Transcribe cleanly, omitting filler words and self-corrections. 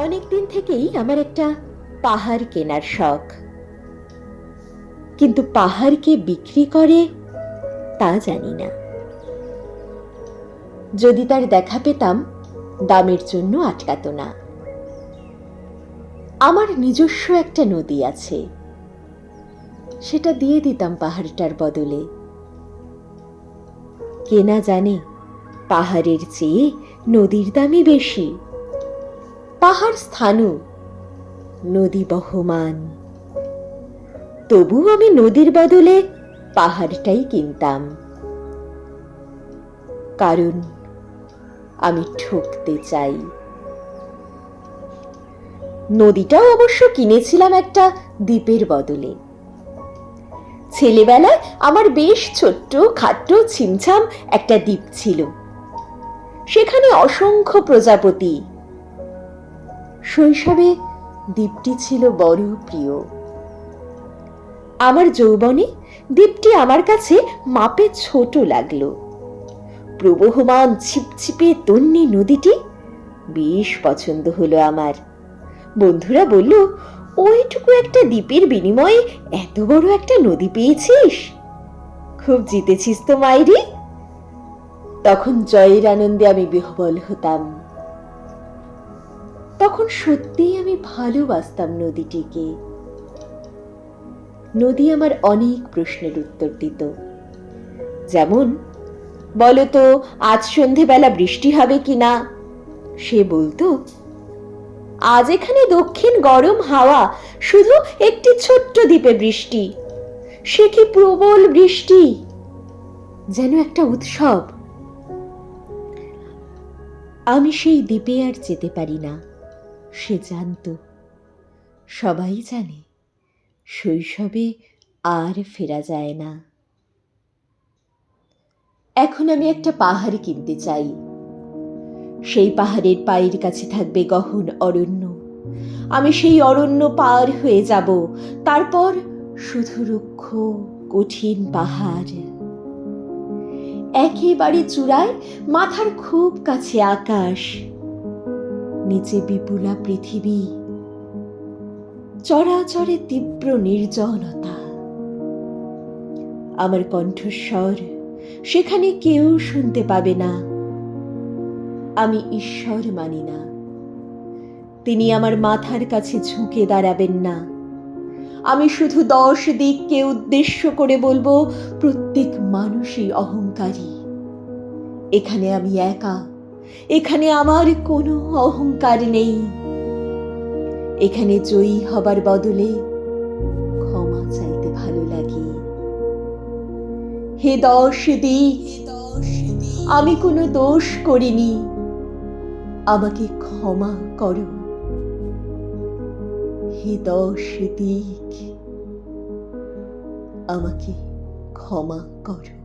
অনেক দিন থেকেই আমার একটা পাহাড় কেনার শখ, কিন্তু পাহাড় কে বিক্রি করে তা জানি না। যদি তার দেখা পেতাম, দামের জন্য আটকাতো না। আমার নিজস্ব একটা নদী আছে, সেটা দিয়ে দিতাম পাহাড়টার বদলে। কে না জানে পাহাড়ের চেয়ে নদীর দামই বেশি। পাহাড় স্থাণু, নদী বহমান। তবু আমি নদীর বদলে পাহাড়টাই কিনতাম, কারণ আমি ঠকতে চাই। নদীটাও অবশ্য কিনেছিলাম একটা দ্বীপের বদলে। ছেলেবেলায় আমার বেশ ছোট্ট খাট্ট ছিমছাম একটা দ্বীপ ছিল, সেখানে অসংখ্য প্রজাপতি। শৈশবে দ্বীপটি ছিল বড় প্রিয়। আমার যৌবনে দ্বীপটি আমার কাছে মাপে ছোট লাগলো। প্রবহমান ছিপছিপে তন্নি নদীটি বেশ পছন্দ হলো আমার। বন্ধুরা বলল, ওইটুকু একটা দ্বীপের বিনিময়ে এত বড় একটা নদী পেয়েছিস, খুব জিতেছিস তো মাইরি। তখন জয়ের আনন্দে আমি বিহ্বল হতাম। তখন সত্যিই আমি ভালোবাসতাম নদীটিকে। নদী আমার অনেক প্রশ্নের উত্তর দিত, যেমন, বলতো আজ সন্ধেবেলা বৃষ্টি হবে কিনা। সে বলতো, আজ এখানে দক্ষিণ গরম হাওয়া, শুধু একটি ছোট্ট দ্বীপে বৃষ্টি। সে কি প্রবল বৃষ্টি, যেন একটা উৎসব। আমি সেই দ্বীপে আর যেতে পারি না, সে জানতো। সবাই জানে শৈশবে আর ফেরা যায় না। এখন আমি একটা পাহাড় কিনতে চাই। সেই পাহাড়ের পায়ের কাছে থাকবে গহন অরণ্য। আমি সেই অরণ্য পার হয়ে যাব, তারপর শুধু রুক্ষ কঠিন পাহাড়। একেবারে চূড়ায় মাথার খুব কাছে আকাশ, নিচে বিপুলা পৃথিবী, চরাচরে তীব্র নির্জনতা। আমার কণ্ঠস্বর সেখানে কেউ শুনতে পাবে না। আমি ঈশ্বর মানি না, তিনি আমার মাথার কাছে ঝুঁকে দাঁড়াবেন না। আমি শুধু 10 দিককে উদ্দেশ্য করে বলবো, প্রত্যেক মানুষই অহংকারী। এখানে আমি একা, এখানে আমার কোনো অহংকার নেই। এখানে জয়ী হবার বদলে ক্ষমা চাইতে ভালো লাগে। হে 10 দিক, আমি কোনো দোষ করিনি, আমাকে ক্ষমা করো। হে 10 দিক, আমাকে ক্ষমা করো।